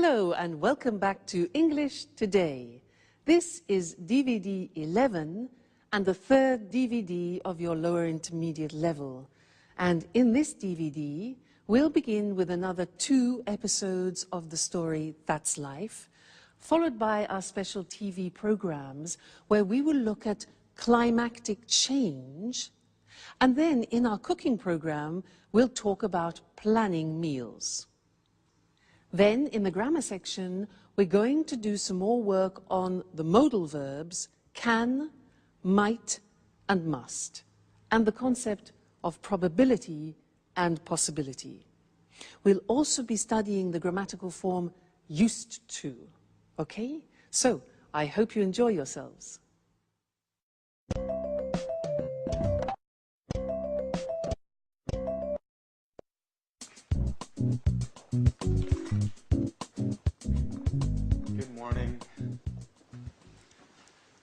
Hello and welcome back to English Today. This is DVD 11 and the third DVD of your lower intermediate level. And in this DVD, we'll begin with another 2 episodes of the story That's Life, followed by our special TV programs where we will look at climactic change. And then in our cooking program, we'll talk about planning meals. Then, in the grammar section, we're going to do some more work on the modal verbs can, might, and must, and the concept of probability and possibility. We'll also be studying the grammatical form used to. Okay? So, I hope you enjoy yourselves. Good morning.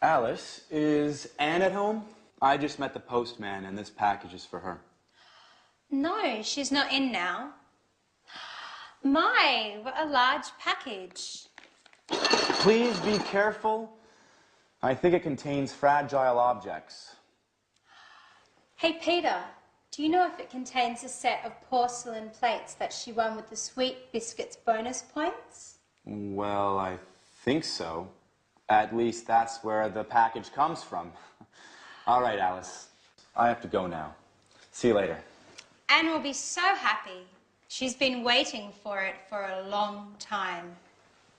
Alice, is Anne at home? I just met the postman and this package is for her. No, she's not in now. My, what a large package. Please be careful. I think it contains fragile objects. Hey, Peter, do you know if it contains a set of porcelain plates that she won with the Sweet Biscuits bonus points? Well, I think so. At least that's where the package comes from. All right, Alice. I have to go now. See you later. Anne will be so happy. She's been waiting for it for a long time.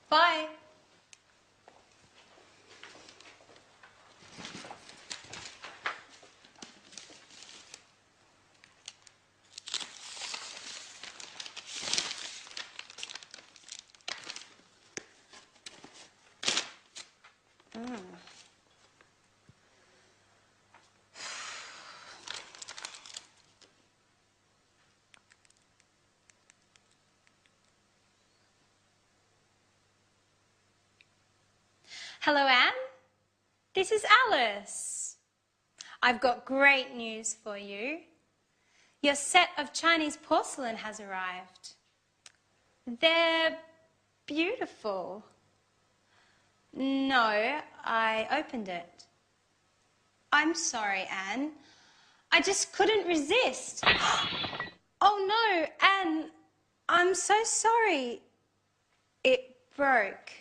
Bye. Hello, Anne. This is Alice. I've got great news for you. Your set of Chinese porcelain has arrived. They're beautiful. No, I opened it. I'm sorry, Anne. I just couldn't resist. Oh no, Anne, I'm so sorry. It broke.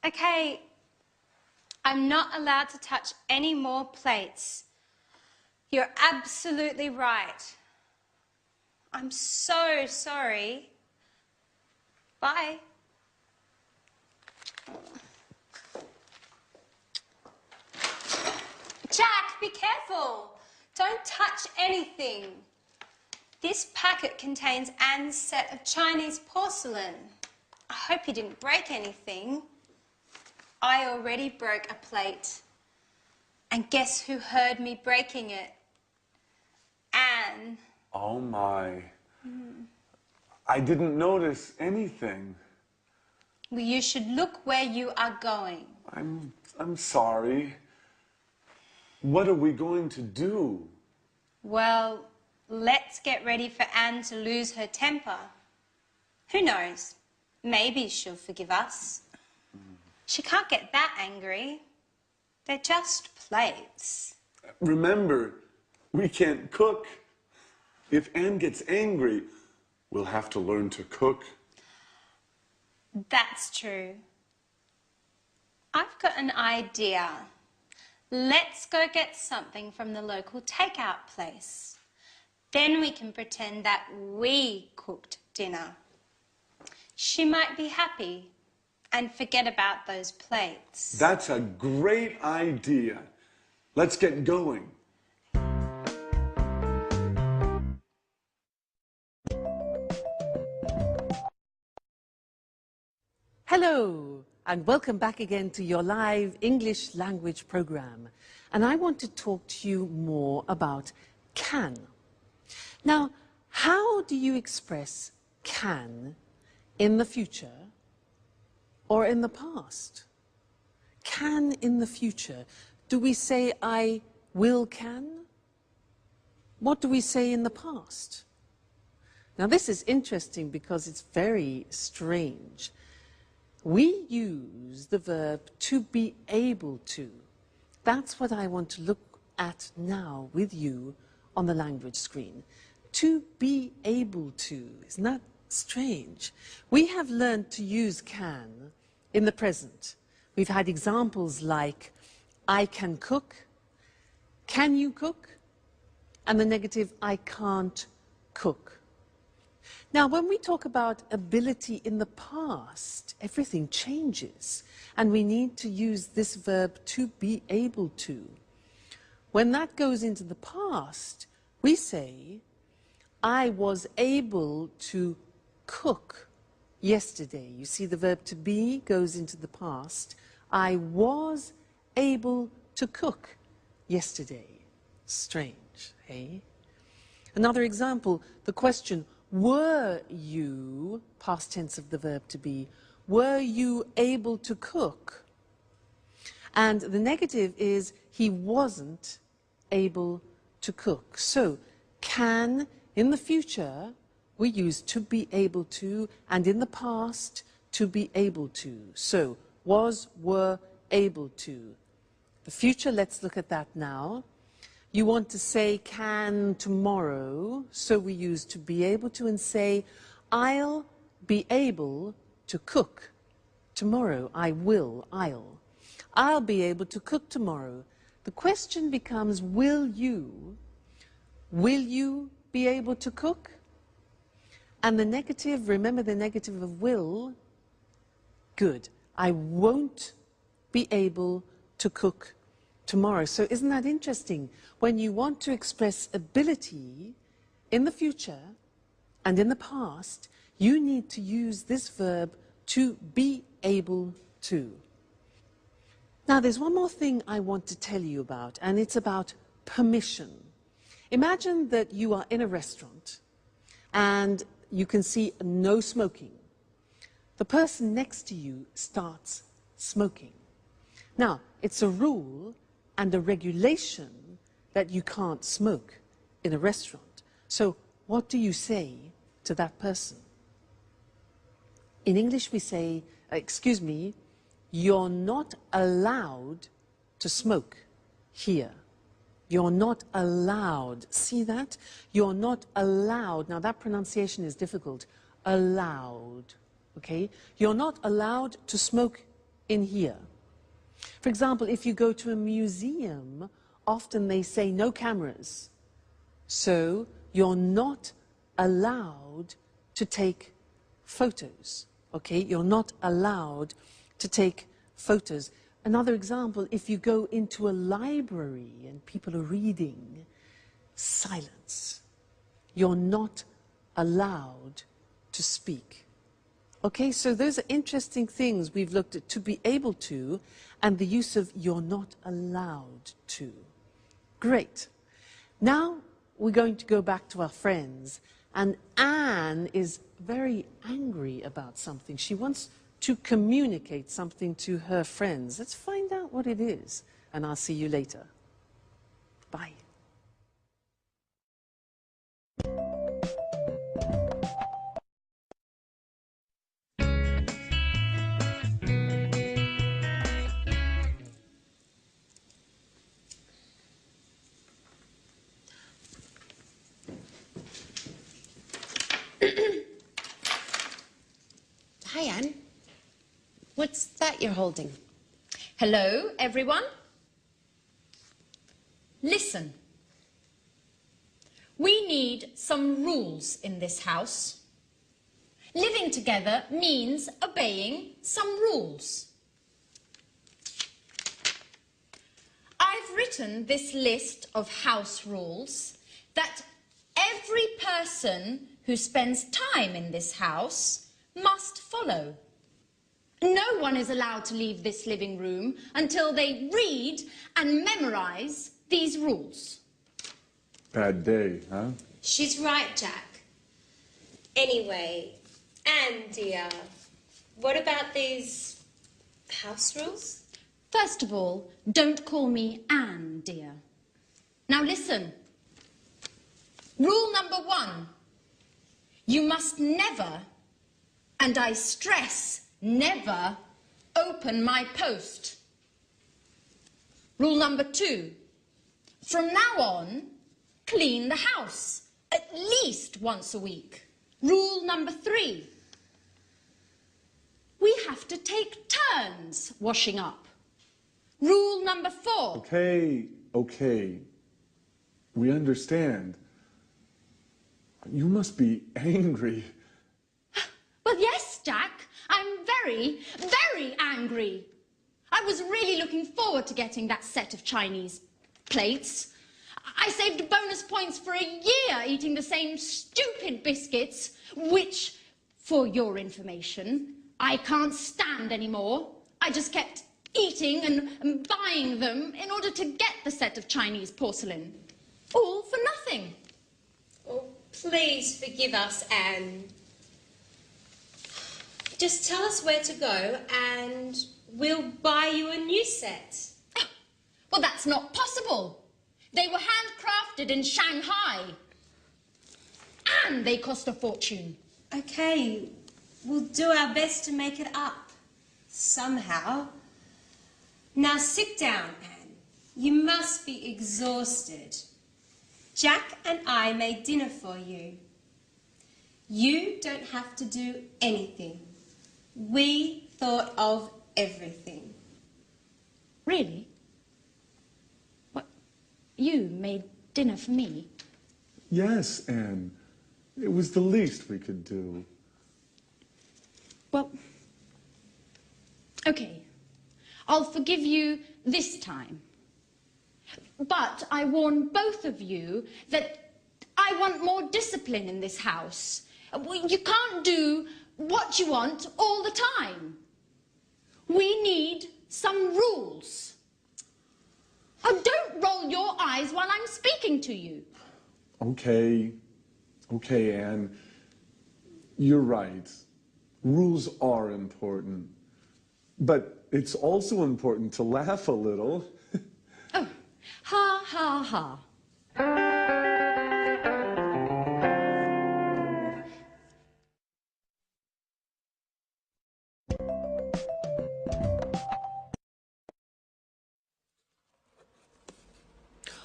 Okay. I'm not allowed to touch any more plates. You're absolutely right. I'm so sorry. Bye. Jack, be careful. Don't touch anything. This packet contains Anne's set of Chinese porcelain. I hope you didn't break anything. I already broke a plate. And guess who heard me breaking it? Anne. Oh my. I didn't notice anything. Well, you should look where you are going. I'm sorry. What are we going to do? Well, let's get ready for Anne to lose her temper. Who knows? Maybe she'll forgive us. She can't get that angry. They're just plates. Remember, we can't cook. If Anne gets angry, we'll have to learn to cook. That's true. I've got an idea. Let's go get something from the local takeout place. Then we can pretend that we cooked dinner. She might be happy and forget about those plates. That's a great idea. Let's get going. Hello and welcome back again to your live English language program. And I want to talk to you more about can. Now, how do you express can in the future or in the past? Can in the future. Do we say I will can? What do we say in the past? Now this is interesting because it's very strange. We use the verb to be able to. That's what I want to look at now with you on the language screen. To be able to. Isn't that strange? We have learned to use can in the present. We've had examples like I can cook, can you cook, and the negative I can't cook. Now, when we talk about ability in the past, everything changes, and we need to use this verb to be able to. When that goes into the past, we say, I was able to cook yesterday. You see, the verb to be goes into the past. I was able to cook yesterday. Strange, eh? Another example, the question, were you, past tense of the verb to be, were you able to cook? And the negative is he wasn't able to cook. So, can, in the future, we use to be able to, and in the past, to be able to. So, was, were, able to. The future, let's look at that now. You want to say can tomorrow, so we use to be able to and say, I'll be able to cook tomorrow. I will, I'll be able to cook tomorrow. The question becomes, will you be able to cook? And the negative, remember the negative of will, good. I won't be able to cook tomorrow. So isn't that interesting? When you want to express ability in the future and in the past, you need to use this verb to be able to. Now there's one more thing I want to tell you about, and it's about permission. Imagine that you are in a restaurant and you can see no smoking. The person next to you starts smoking. Now, it's a rule and a regulation that you can't smoke in a restaurant. So what do you say to that person? In English we say, excuse me, you're not allowed to smoke here. You're not allowed. See that? You're not allowed. Now that pronunciation is difficult. Allowed. Okay? You're not allowed to smoke in here. For example, if you go to a museum, often they say no cameras. So you're not allowed to take photos. Okay? You're not allowed to take photos. Another example, if you go into a library and people are reading, silence. You're not allowed to speak. Okay, so those are interesting things we've looked at, to be able to, and the use of you're not allowed to. Great. Now we're going to go back to our friends, and Anne is very angry about something. She wants to communicate something to her friends. Let's find out what it is, and I'll see you later. Bye. Hi, Anne. What's that you're holding? Hello, everyone. Listen. We need some rules in this house. Living together means obeying some rules. I've written this list of house rules that every person who spends time in this house must follow. No one is allowed to leave this living room until they read and memorize these rules. Bad day, huh? She's right, Jack. Anyway, Anne, dear, what about these house rules? First of all, don't call me Anne, dear. Now listen. Rule number 1. You must never, and I stress never, open my post. Rule number 2. From now on, clean the house at least once a week. Rule number 3. We have to take turns washing up. Rule number 4. Okay. We understand. You must be angry. Well, yes, Jack. I'm very, very angry. I was really looking forward to getting that set of Chinese plates. I saved bonus points for a year eating the same stupid biscuits, which, for your information, I can't stand anymore. I just kept eating and buying them in order to get the set of Chinese porcelain. All for nothing. Oh, please forgive us, Anne. Just tell us where to go and we'll buy you a new set. Well, that's not possible. They were handcrafted in Shanghai. And they cost a fortune. Okay, we'll do our best to make it up. Somehow. Now sit down, Anne. You must be exhausted. Jack and I made dinner for you. You don't have to do anything. We thought of everything. Really? What? You made dinner for me? Yes, Anne. It was the least we could do. Well, okay. I'll forgive you this time. But I warn both of you that I want more discipline in this house. You can't do what you want all the time. We need some rules. Oh, don't roll your eyes while I'm speaking to you. Okay, Anne. You're right. Rules are important. But it's also important to laugh a little. Oh, ha, ha, ha.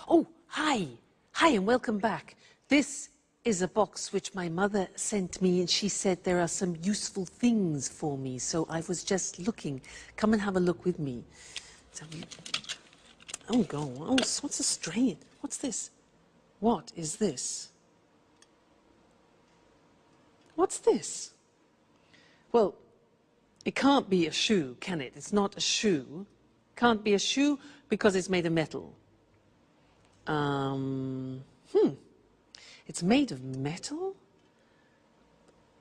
Oh, hi. Hi and welcome back. This is a box which my mother sent me and she said there are some useful things for me. So I was just looking. Come and have a look with me. Oh, go on. Oh, what's a strain? What's this? What is this? What's this? Well, it can't be a shoe, can it? It's not a shoe. Can't be a shoe because it's made of metal. It's made of metal?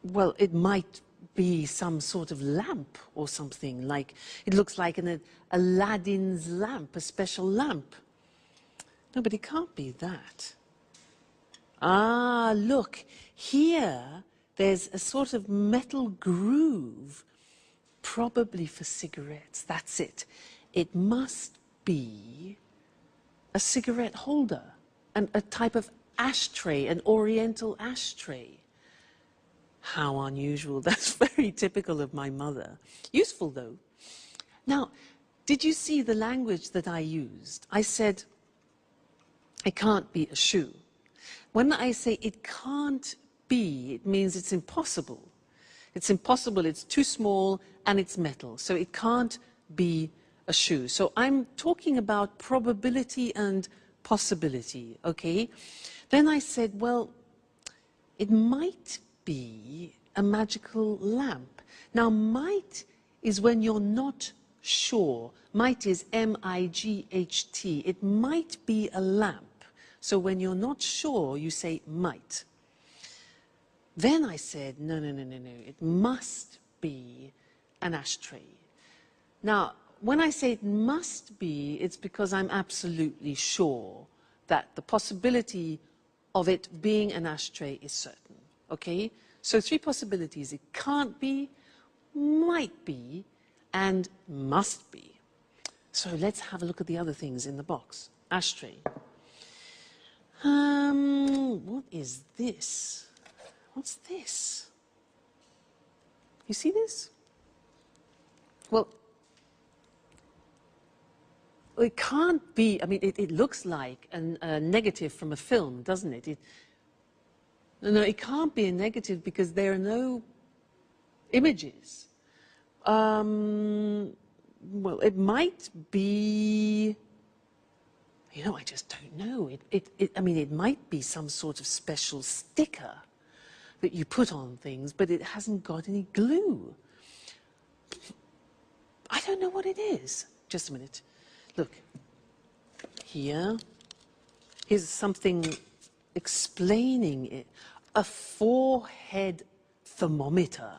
Well, it might be some sort of lamp or something, like it looks like an Aladdin's lamp, a special lamp. No, but it can't be that. Ah, look, here there's a sort of metal groove, probably for cigarettes. That's it. It must be a cigarette holder, and a type of ashtray, an oriental ashtray. How unusual. That's very typical of my mother. Useful, though. Now, did you see the language that I used? I said, it can't be a shoe. When I say it can't be, it means it's impossible. It's impossible, it's too small, and it's metal. So it can't be a shoe. So I'm talking about probability and possibility, okay? Then I said, well, it might be a magical lamp. Now, might is when you're not sure. Might is M-I-G-H-T. It might be a lamp. So when you're not sure, you say might. Then I said, no. It must be an ashtray. Now, when I say it must be, it's because I'm absolutely sure that the possibility of it being an ashtray is certain, okay? So 3 possibilities. It can't be, might be, and must be. So let's have a look at the other things in the box. Ashtray. What is this? What's this? You see this? Well, it can't be, I mean, it looks like a negative from a film, doesn't it? No, it can't be a negative because there are no images. Well, it might be, you know, I just don't know. I mean, it might be some sort of special sticker that you put on things, but it hasn't got any glue. I don't know what it is. Just a minute. Look, here's something explaining it. A forehead thermometer.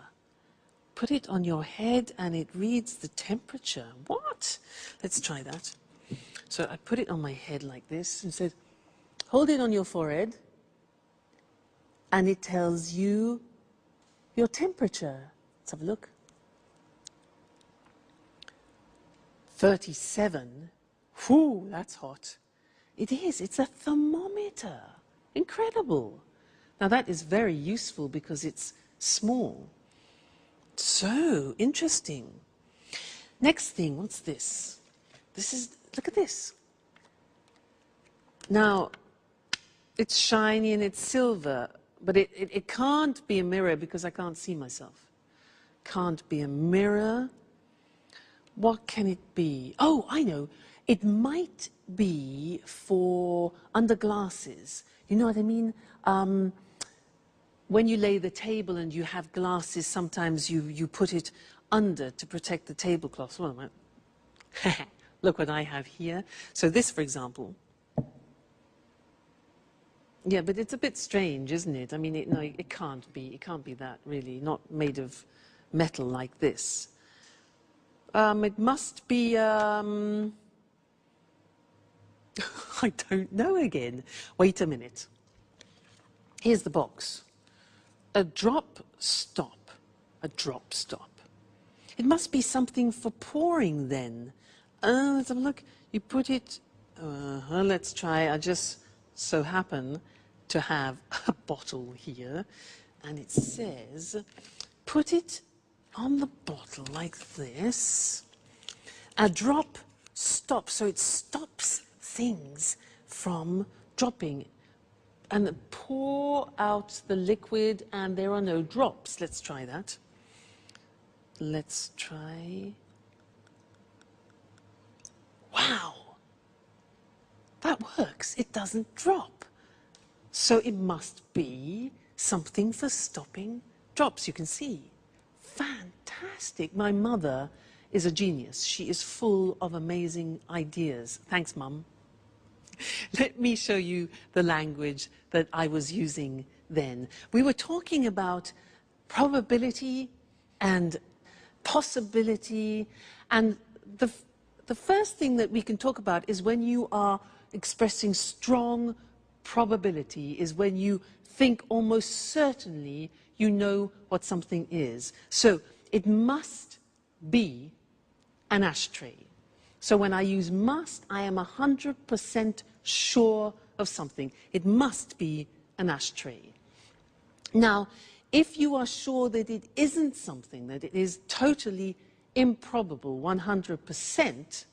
Put it on your head and it reads the temperature. What? Let's try that. So I put it on my head like this and said, hold it on your forehead and it tells you your temperature. Let's have a look. 37. Whew, that's hot. It is. It's a thermometer. Incredible. Now that is very useful because it's small. So interesting. Next thing, what's this? Look at this. Now, it's shiny and it's silver, but it can't be a mirror because I can't see myself. Can't be a mirror. What can it be? Oh, I know. It might be for under glasses. You know what I mean? When you lay the table and you have glasses, sometimes you put it under to protect the tablecloth. Well, look what I have here. So this, for example. Yeah, but it's a bit strange, isn't it? I mean, no, it can't be. It can't be that, really. Not made of metal like this. It must be, I don't know again. Wait a minute. Here's the box. A drop stop. A drop stop. It must be something for pouring then. Let's have a look. You put it, let's try. I just so happen to have a bottle here. And it says, put it on the bottle like this. A drop stop, so it stops things from dropping. And pour out the liquid and there are no drops. Let's try that. Let's try. Wow! That works. It doesn't drop. So it must be something for stopping drops. You can see. Fantastic. My mother is a genius. She is full of amazing ideas. Thanks, Mum. Let me show you the language that I was using then. We were talking about probability and possibility, and the first thing that we can talk about is when you are expressing strong probability, is when you think almost certainly you know what something is. So it must be an ashtray. So when I use must, I am 100% sure of something. It must be an ashtray. Now, if you are sure that it isn't something, that it is totally improbable, 100%,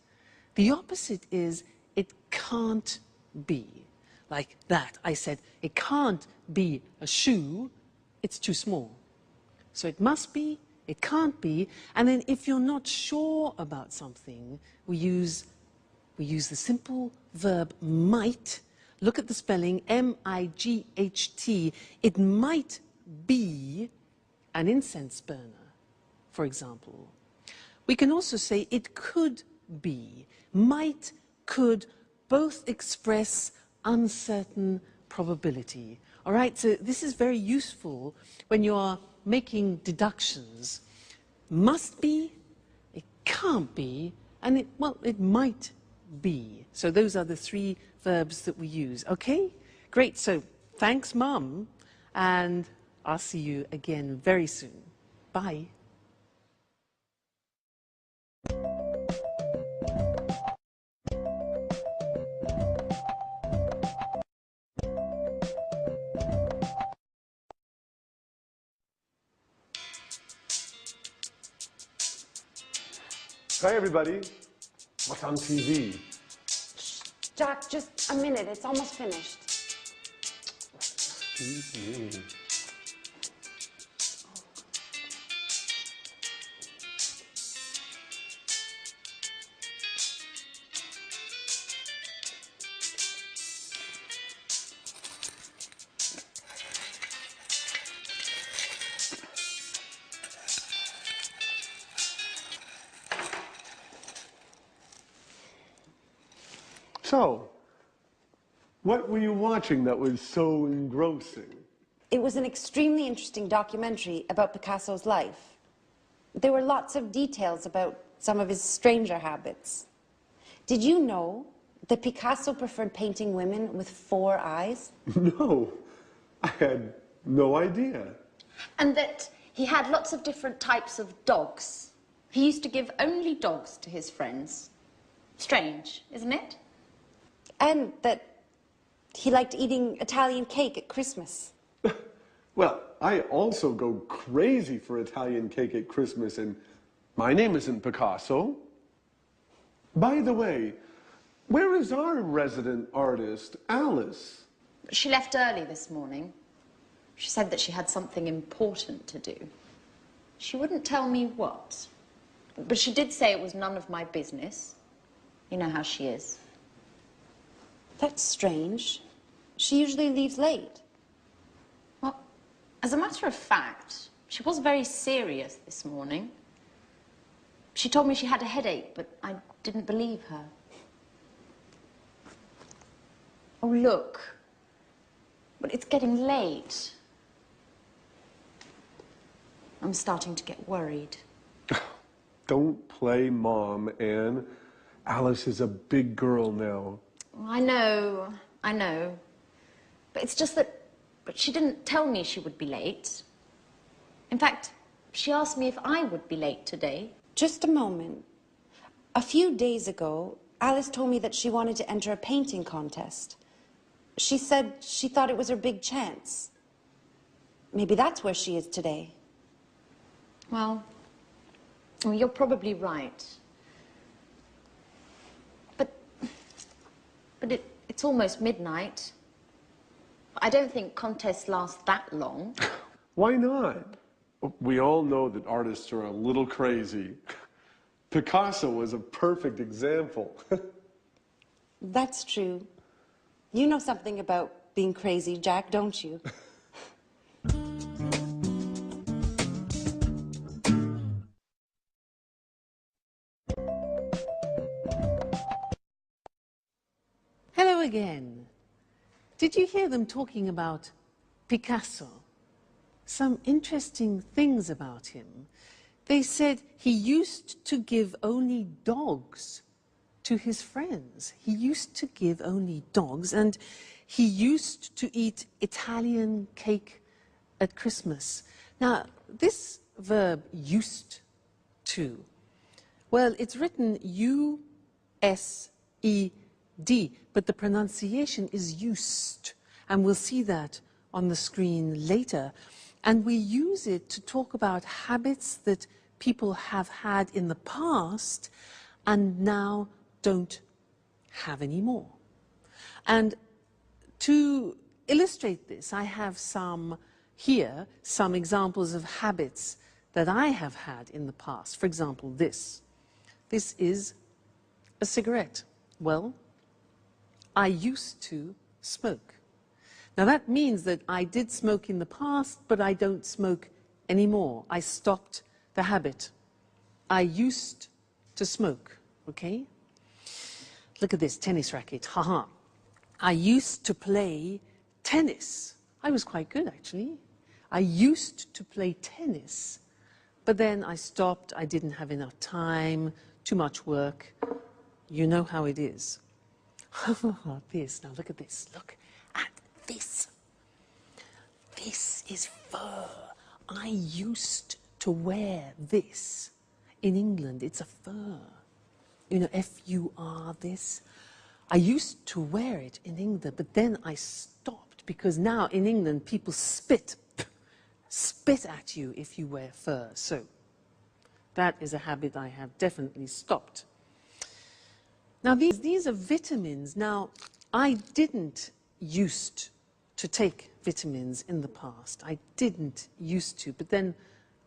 the opposite is it can't be. Like that. I said, it can't be a shoe, it's too small. So it must be, it can't be, and then if you're not sure about something, we use the simple verb might. Look at the spelling, M-I-G-H-T. It might be an incense burner, for example. We can also say it could be. Might, could, both express uncertain probability. All right, so this is very useful when you are making deductions. Must be, it can't be, and it might be. So those are the three verbs that we use. Okay, great. So thanks, Mum, and I'll see you again very soon. Bye. Hi, everybody. What's on TV? Jack, just a minute. It's almost finished. Excuse me. So, what were you watching that was so engrossing? It was an extremely interesting documentary about Picasso's life. There were lots of details about some of his stranger habits. Did you know that Picasso preferred painting women with 4 eyes? No, I had no idea. And that he had lots of different types of dogs. He used to give only dogs to his friends. Strange, isn't it? And that he liked eating Italian cake at Christmas. Well, I also go crazy for Italian cake at Christmas, and my name isn't Picasso. By the way, where is our resident artist, Alice? She left early this morning. She said that she had something important to do. She wouldn't tell me what, but she did say it was none of my business. You know how she is. That's strange. She usually leaves late. Well, as a matter of fact, she was very serious this morning. She told me she had a headache, but I didn't believe her. Oh, look. But it's getting late. I'm starting to get worried. Don't play Mom, Anne. Alice is a big girl now. I know. But it's just that she didn't tell me she would be late. In fact, she asked me if I would be late today. Just a moment. A few days ago, Alice told me that she wanted to enter a painting contest. She said she thought it was her big chance. Maybe that's where she is today. Well, you're probably right. But it's almost midnight. I don't think contests last that long. Why not? We all know that artists are a little crazy. Picasso was a perfect example. That's true. You know something about being crazy, Jack, don't you? Hello again. Did you hear them talking about Picasso? Some interesting things about him. They said he used to give only dogs to his friends. He used to give only dogs, and he used to eat Italian cake at Christmas. Now, this verb, used to, well, it's written U-S-E-D, but the pronunciation is used, and we'll see that on the screen later. And we use it to talk about habits that people have had in the past and now don't have anymore. And to illustrate this, I have some examples of habits that I have had in the past. For example, this. This is a cigarette. Well, I used to smoke. Now that means that I did smoke in the past, but I don't smoke anymore. I stopped the habit. I used to smoke, okay? Look at this tennis racket, haha. I used to play tennis. I was quite good, actually. I used to play tennis, but then I stopped. I didn't have enough time, too much work. You know how it is. This, now look at this. Look at this. This is fur. I used to wear this. In England, it's a fur. You know, F-U-R, this. I used to wear it in England, but then I stopped because now in England people spit at you if you wear fur. So That is a habit I have definitely stopped. Now, these are vitamins. Now, I didn't used to take vitamins in the past. I didn't used to, but then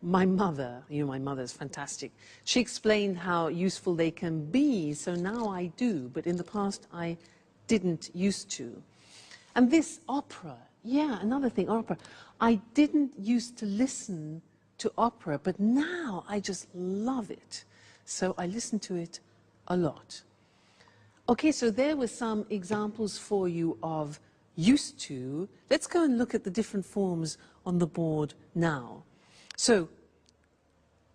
my mother, my mother's fantastic. She explained how useful they can be, so now I do, but in the past I didn't used to. And this opera, yeah, another thing, opera. I didn't used to listen to opera, but now I just love it. So I listen to it a lot. Okay, so there were some examples for you of used to. Let's go and look at the different forms on the board now. So,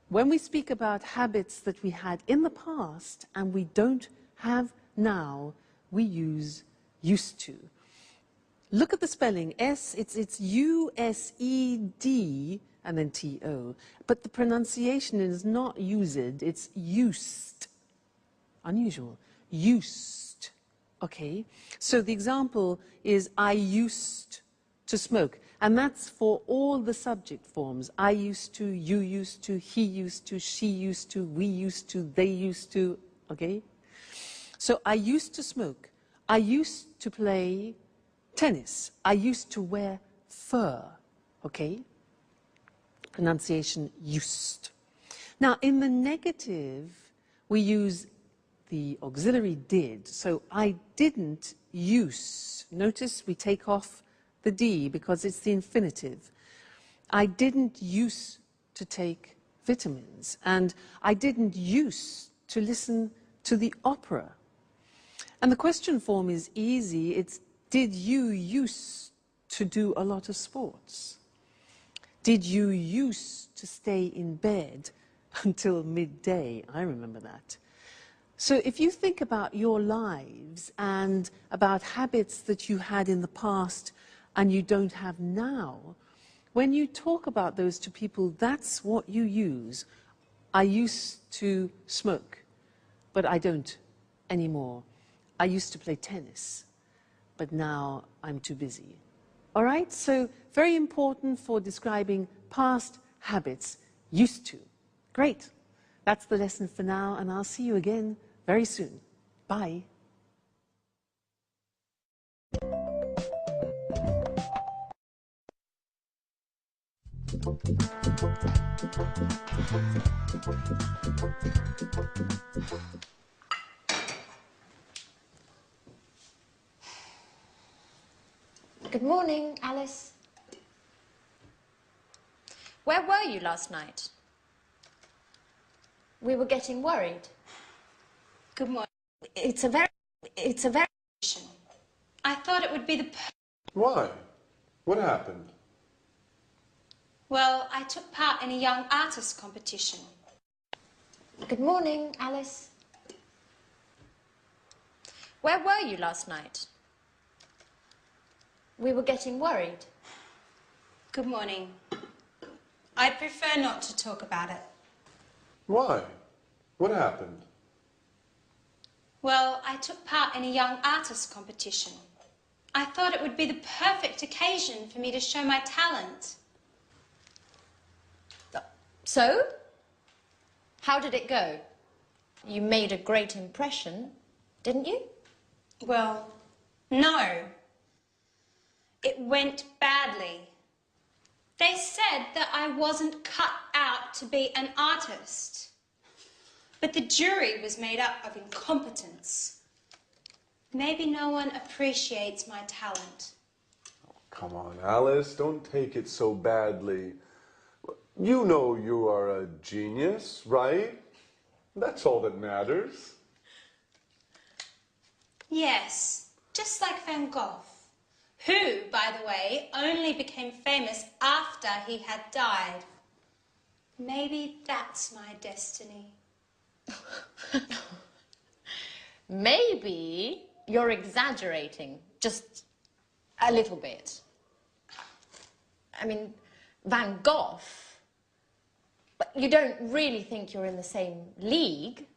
when we speak about habits that we had in the past and we don't have now, we use used to. Look at the spelling. It's U-S-E-D and then T-O. But the pronunciation is not used, it's used. Unusual. Used. Okay? So the example is I used to smoke. And that's for all the subject forms. I used to, you used to, he used to, she used to, we used to, they used to. Okay? So I used to smoke. I used to play tennis. I used to wear fur. Okay? Pronunciation used. Now, in the negative, we use the auxiliary did. So I didn't use. Notice we take off the D because it's the infinitive. I didn't use to take vitamins, and I didn't use to listen to the opera. And the question form is easy. It's did you use to do a lot of sports? Did you used to stay in bed until midday? I remember that. So if you think about your lives and about habits that you had in the past and you don't have now, when you talk about those to people, that's what you use. I used to smoke, but I don't anymore. I used to play tennis, but now I'm too busy. All right, so very important for describing past habits, used to. Great. That's the lesson for now, and I'll see you again very soon. Bye. Good morning, Alice. Where were you last night? We were getting worried. Good morning. It's a very... I thought it would be the... Why? What happened? Well, I took part in a young artist competition. Good morning, Alice. Where were you last night? We were getting worried. Good morning. I'd prefer not to talk about it. Why? What happened? Well, I took part in a young artist competition. I thought it would be the perfect occasion for me to show my talent. So? How did it go? You made a great impression, didn't you? Well, no. It went badly. They said that I wasn't cut out to be an artist. But the jury was made up of incompetents. Maybe no one appreciates my talent. Oh, come on, Alice, don't take it so badly. You know you are a genius, right? That's all that matters. Yes, just like Van Gogh, who, by the way, only became famous after he had died. Maybe that's my destiny. Maybe you're exaggerating, just a little bit. I mean, Van Gogh, but you don't really think you're in the same league,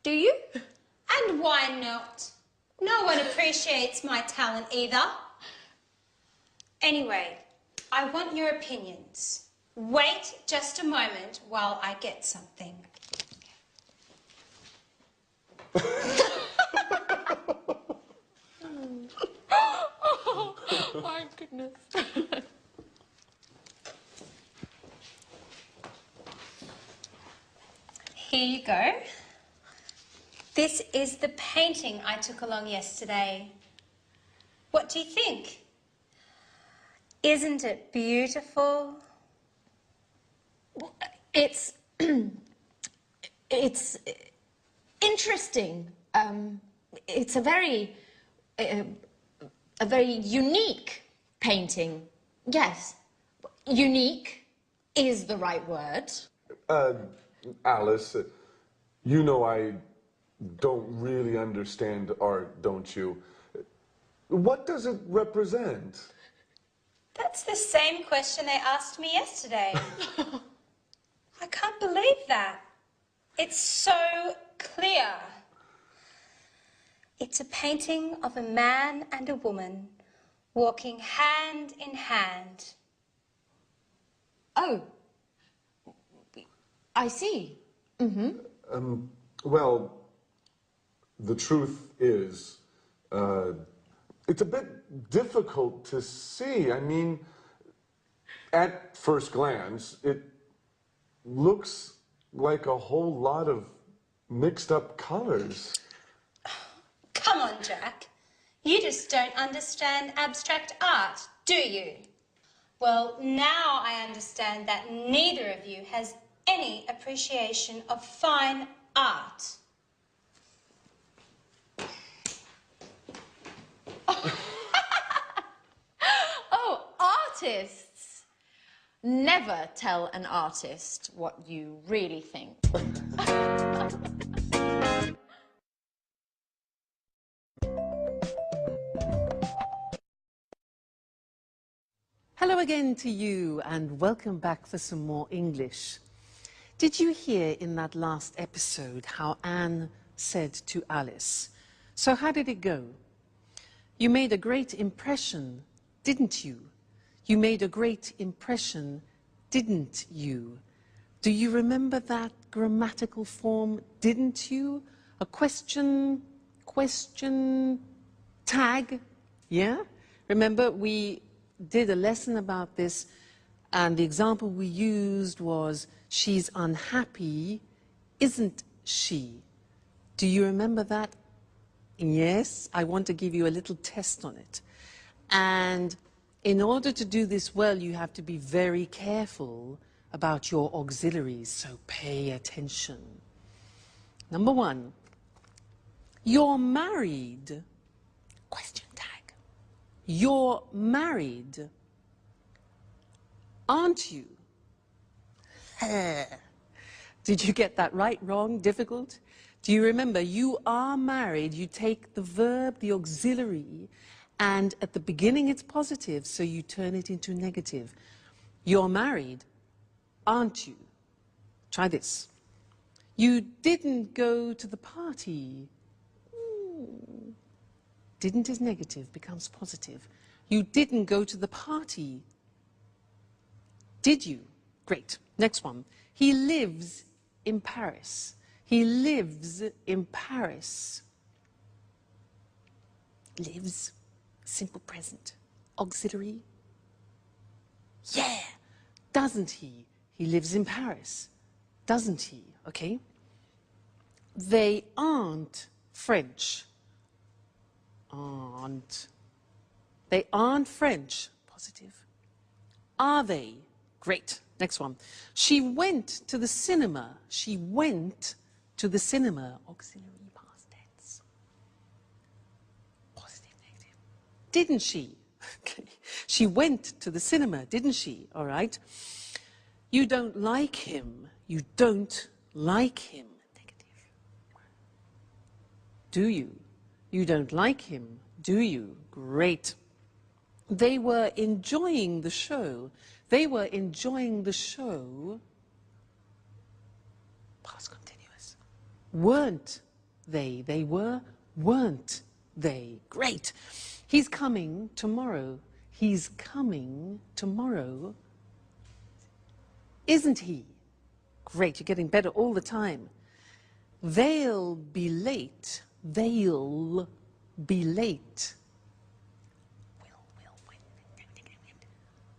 do you? And why not? No one appreciates my talent either. Anyway, I want your opinions. Wait just a moment while I get something. goodness. Here you go. This is the painting I took along yesterday. What do you think? Isn't it beautiful? It's it's interesting. It's a very unique painting. Yes, unique is the right word. Alice, you know I don't really understand art, don't you? What does it represent? That's the same question they asked me yesterday. I can't believe that. It's so clear. It's a painting of a man and a woman walking hand in hand. Oh, I see. Well, the truth is, it's a bit difficult to see. I mean, at first glance, it looks like a whole lot of mixed up colors. Come on, Jack. You just don't understand abstract art, do you? Well, now I understand that neither of you has any appreciation of fine art. Oh, artists never tell an artist what you really think. Hello again to you and welcome back for some more English. Did you hear in that last episode how Anne said to Alice, "So how did it go? You made a great impression, didn't you? You made a great impression, didn't you?" Do you remember that grammatical form, didn't you? A question tag, yeah? Remember, we did a lesson about this, and the example we used was, she's unhappy, isn't she? Do you remember that? Yes, I want to give you a little test on it. And in order to do this well, you have to be very careful about your auxiliaries, so pay attention. Number one, you're married, question tag. You're married, aren't you? Did you get that right, wrong, difficult? Do you remember, you are married, you take the verb, the auxiliary, and at the beginning it's positive, so you turn it into negative. You're married, aren't you? Try this. You didn't go to the party. Didn't is negative, becomes positive. You didn't go to the party. Did you? Great. Next one. He lives in Paris. He lives in Paris. Lives, simple present. Auxiliary. Yeah. Doesn't he? He lives in Paris. Doesn't he? Okay. They aren't French. Aren't. They aren't French. Positive. Are they? Great. Next one. She went to the cinema. She went to the cinema. Auxiliary past tense. Positive, negative. Didn't she? Okay. She went to the cinema, didn't she? All right. You don't like him. You don't like him. Negative. Do you? You don't like him, do you? Great. They were enjoying the show. They were enjoying the show. Past continuous. Weren't they? They were, weren't they? Great. He's coming tomorrow. He's coming tomorrow. Isn't he? Great, you're getting better all the time. They'll be late. They'll be late.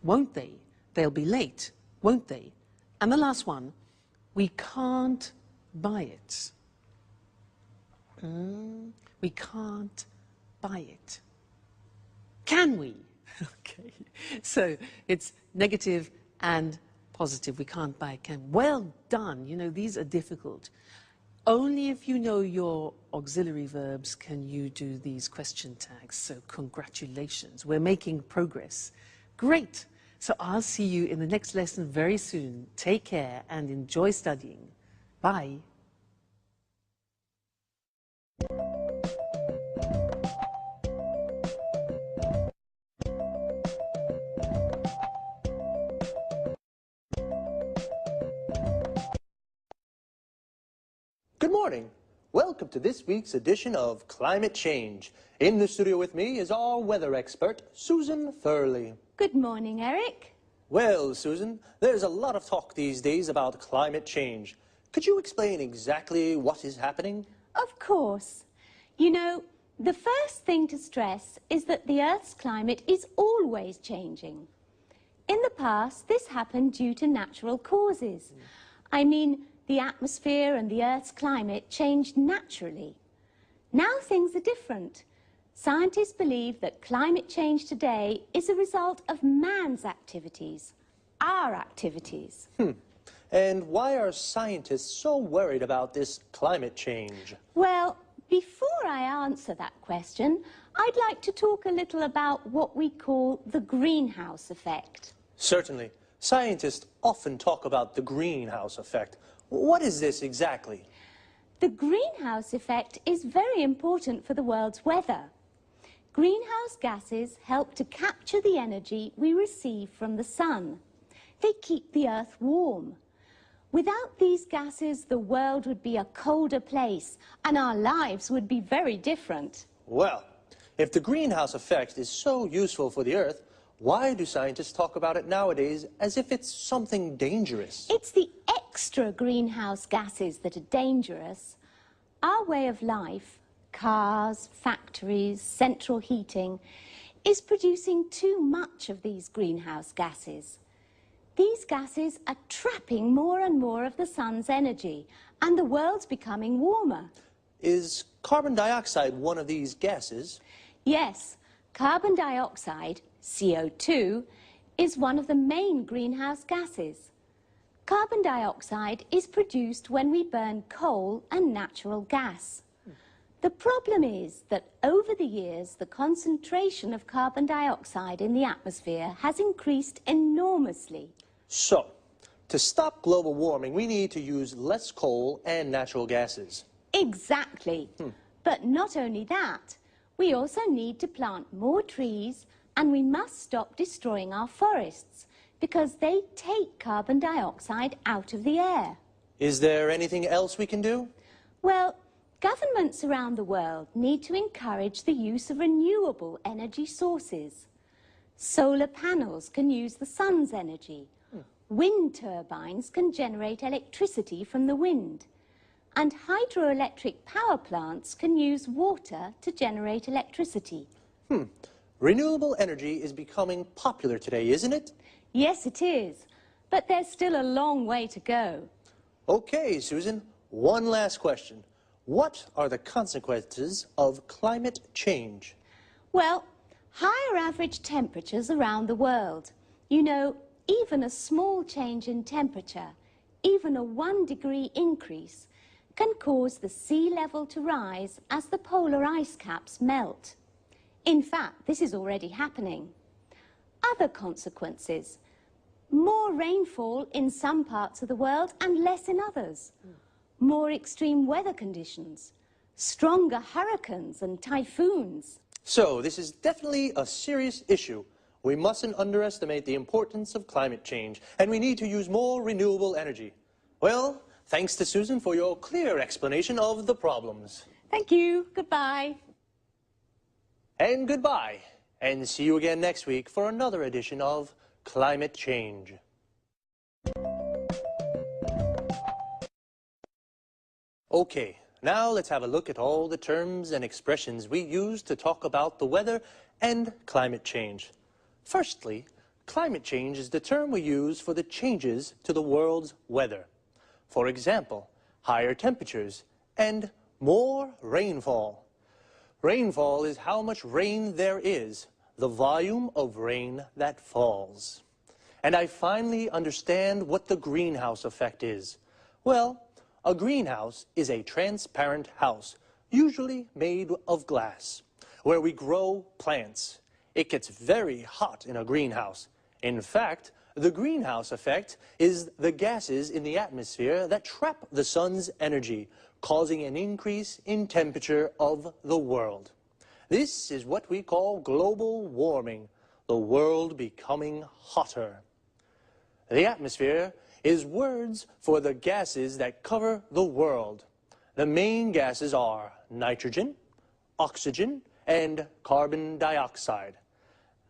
won't they? They'll be late, won't they? And the last one, we can't buy it. We can't buy it. Can we? Okay, so it's negative and positive. We can't buy it. Can. Well done. You know, these are difficult. Only if you know your auxiliary verbs can you do these question tags. So congratulations. We're making progress. Great. So I'll see you in the next lesson very soon. Take care and enjoy studying. Bye. Good morning. Welcome to this week's edition of Climate Change. In the studio with me is our weather expert, Susan Thurley. Good morning, Eric. Well, Susan, there's a lot of talk these days about climate change. Could you explain exactly what is happening? Of course. You know, the first thing to stress is that the Earth's climate is always changing. In the past, this happened due to natural causes. I mean, the atmosphere and the Earth's climate changed naturally. Now things are different. Scientists believe that climate change today is a result of man's activities, our activities. And why are scientists so worried about this climate change? Well, before I answer that question, I'd like to talk a little about what we call the greenhouse effect. Certainly. Scientists often talk about the greenhouse effect. What is this exactly? The greenhouse effect is very important for the world's weather. Greenhouse gases help to capture the energy we receive from the sun. They keep the Earth warm. Without these gases, the world would be a colder place, and our lives would be very different. Well, if the greenhouse effect is so useful for the Earth, why do scientists talk about it nowadays as if it's something dangerous? It's the extra greenhouse gases that are dangerous. Our way of life, cars, factories, central heating, is producing too much of these greenhouse gases. These gases are trapping more and more of the sun's energy, and the world's becoming warmer. Is carbon dioxide one of these gases? Yes, carbon dioxide, CO2, is one of the main greenhouse gases. Carbon dioxide is produced when we burn coal and natural gas. The problem is that over the years, the concentration of carbon dioxide in the atmosphere has increased enormously. So, to stop global warming, we need to use less coal and natural gases. Exactly. But not only that, we also need to plant more trees, and we must stop destroying our forests because they take carbon dioxide out of the air. Is there anything else we can do? Well, governments around the world need to encourage the use of renewable energy sources. Solar panels can use the sun's energy. Wind turbines can generate electricity from the wind. And hydroelectric power plants can use water to generate electricity. Renewable energy is becoming popular today, isn't it? Yes, it is. But there's still a long way to go. Okay, Susan, one last question. What are the consequences of climate change? Well, higher average temperatures around the world. You know, even a small change in temperature, even a 1-degree increase, can cause the sea level to rise as the polar ice caps melt. In fact, this is already happening. Other consequences: more rainfall in some parts of the world and less in others. More extreme weather conditions, stronger hurricanes and typhoons. So, this is definitely a serious issue. We mustn't underestimate the importance of climate change, and we need to use more renewable energy. Well, thanks to Susan for your clear explanation of the problems. Thank you. Goodbye. And goodbye. And see you again next week for another edition of Climate Change. Okay, now let's have a look at all the terms and expressions we use to talk about the weather and climate change. Firstly, climate change is the term we use for the changes to the world's weather. For example, higher temperatures and more rainfall. Rainfall is how much rain there is, the volume of rain that falls. And I finally understand what the greenhouse effect is. Well, a greenhouse is a transparent house, usually made of glass, where we grow plants. It gets very hot in a greenhouse. In fact, the greenhouse effect is the gases in the atmosphere that trap the sun's energy, causing an increase in temperature of the world. This is what we call global warming, the world becoming hotter. The atmosphere is words for the gases that cover the world. The main gases are nitrogen, oxygen, and carbon dioxide.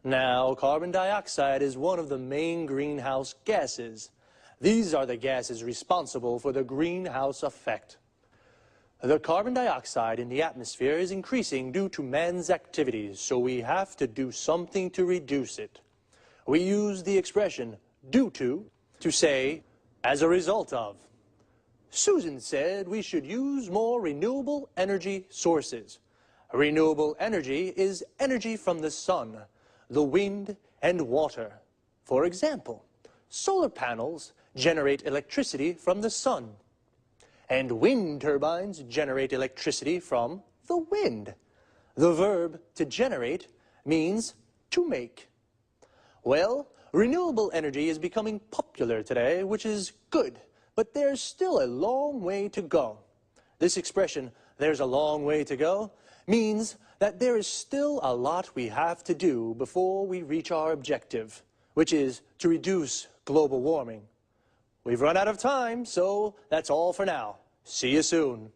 Now, carbon dioxide is one of the main greenhouse gases. These are the gases responsible for the greenhouse effect. The carbon dioxide in the atmosphere is increasing due to man's activities, so we have to do something to reduce it. We use the expression due to say as a result of. Susan said we should use more renewable energy sources. Renewable energy is energy from the sun, the wind, and water. For example, solar panels generate electricity from the sun, and wind turbines generate electricity from the wind. The verb to generate means to make. Well, renewable energy is becoming popular today, which is good, but there's still a long way to go. This expression, "there's a long way to go," means that there is still a lot we have to do before we reach our objective, which is to reduce global warming. We've run out of time, so that's all for now. See you soon.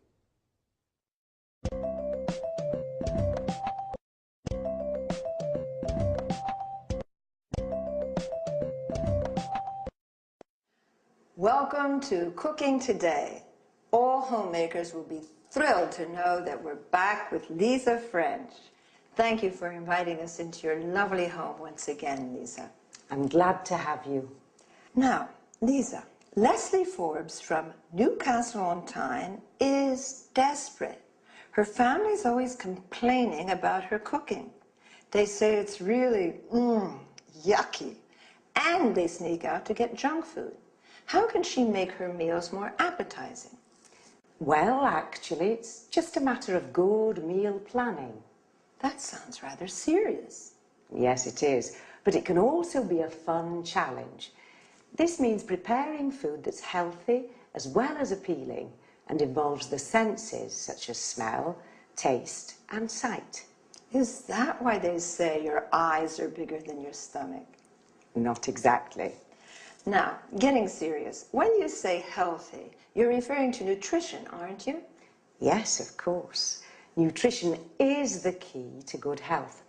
Welcome to Cooking Today. All homemakers will be thrilled to know that we're back with Lisa French. Thank you for inviting us into your lovely home once again, Lisa. I'm glad to have you. Now, Lisa, Leslie Forbes from Newcastle-on-Tyne is desperate. Her family's always complaining about her cooking. They say it's really, yucky, and they sneak out to get junk food. How can she make her meals more appetizing? Well, actually, it's just a matter of good meal planning. That sounds rather serious. Yes, it is, but it can also be a fun challenge. This means preparing food that's healthy as well as appealing and involves the senses such as smell, taste, and sight. Is that why they say your eyes are bigger than your stomach? Not exactly. Now, getting serious, when you say healthy, you're referring to nutrition, aren't you? Yes, of course. Nutrition is the key to good health.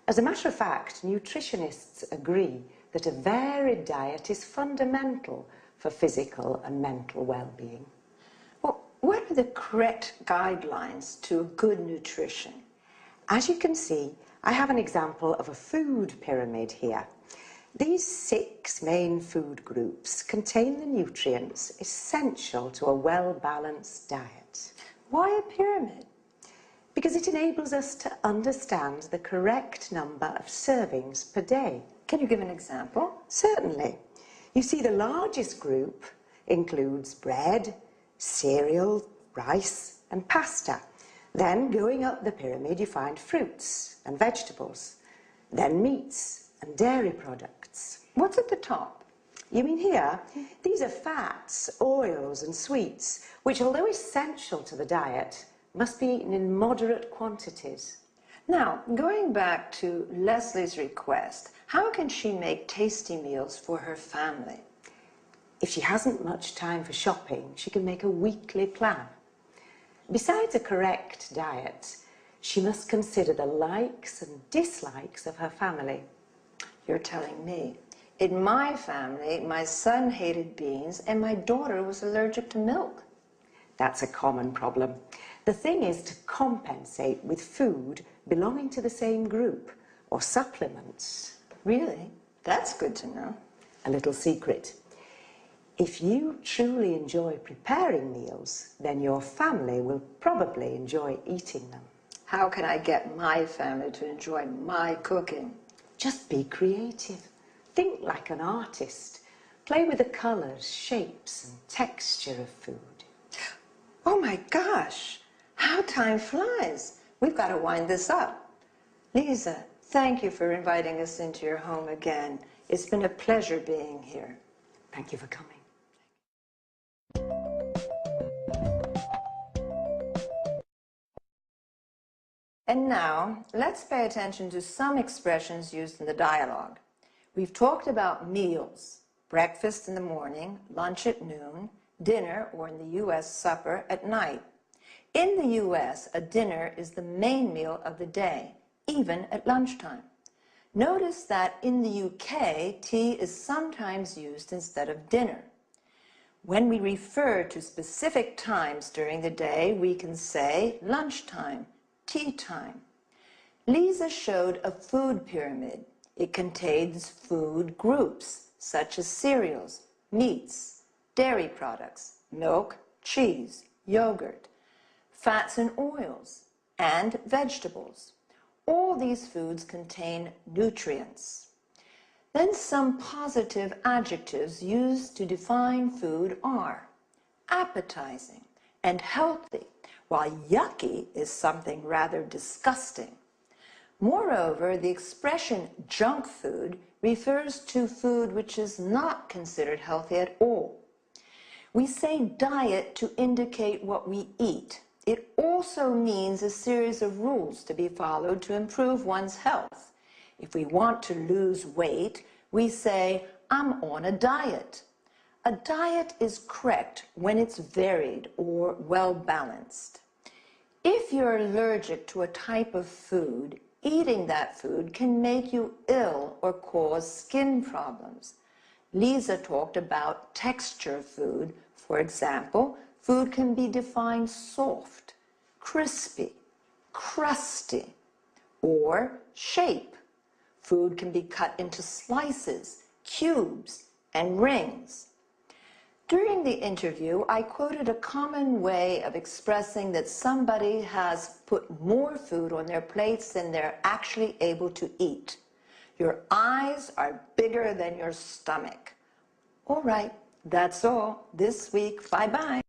As a matter of fact, nutritionists agree that a varied diet is fundamental for physical and mental well-being. Well, what are the correct guidelines to good nutrition? As you can see, I have an example of a food pyramid here. These 6 main food groups contain the nutrients essential to a well-balanced diet. Why a pyramid? Because it enables us to understand the correct number of servings per day. Can you give an example? Certainly. You see, the largest group includes bread, cereal, rice, and pasta. Then, going up the pyramid, you find fruits and vegetables, then meats and dairy products. What's at the top? You mean here? These are fats, oils, and sweets, which, although essential to the diet, must be eaten in moderate quantities. Now, going back to Leslie's request, how can she make tasty meals for her family? If she hasn't much time for shopping, she can make a weekly plan. Besides a correct diet, she must consider the likes and dislikes of her family. You're telling me. In my family, my son hated beans and my daughter was allergic to milk. That's a common problem. The thing is to compensate with food belonging to the same group or supplements. Really? That's good to know. A little secret. If you truly enjoy preparing meals, then your family will probably enjoy eating them. How can I get my family to enjoy my cooking? Just be creative. Think like an artist. Play with the colours, shapes and texture of food. Oh my gosh, how time flies. We've got to wind this up. Lisa, thank you for inviting us into your home again. It's been a pleasure being here. Thank you for coming. And now, let's pay attention to some expressions used in the dialogue. We've talked about meals, breakfast in the morning, lunch at noon, dinner, or in the U.S., supper at night. In the U.S., a dinner is the main meal of the day, even at lunchtime. Notice that in the U.K., tea is sometimes used instead of dinner. When we refer to specific times during the day, we can say lunchtime, tea time. Lisa showed a food pyramid. It contains food groups, such as cereals, meats, dairy products, milk, cheese, yogurt, fats and oils, and vegetables. All these foods contain nutrients. Then some positive adjectives used to define food are appetizing and healthy, while yucky is something rather disgusting. Moreover, the expression junk food refers to food which is not considered healthy at all. We say diet to indicate what we eat. It also means a series of rules to be followed to improve one's health. If we want to lose weight, we say, I'm on a diet. A diet is correct when it's varied or well-balanced. If you're allergic to a type of food, eating that food can make you ill or cause skin problems. Lisa talked about texture of food. For example, food can be defined soft, crispy, crusty, or shape. Food can be cut into slices, cubes, and rings. During the interview, I quoted a common way of expressing that somebody has put more food on their plates than they're actually able to eat. Your eyes are bigger than your stomach. All right, that's all this week. Bye-bye.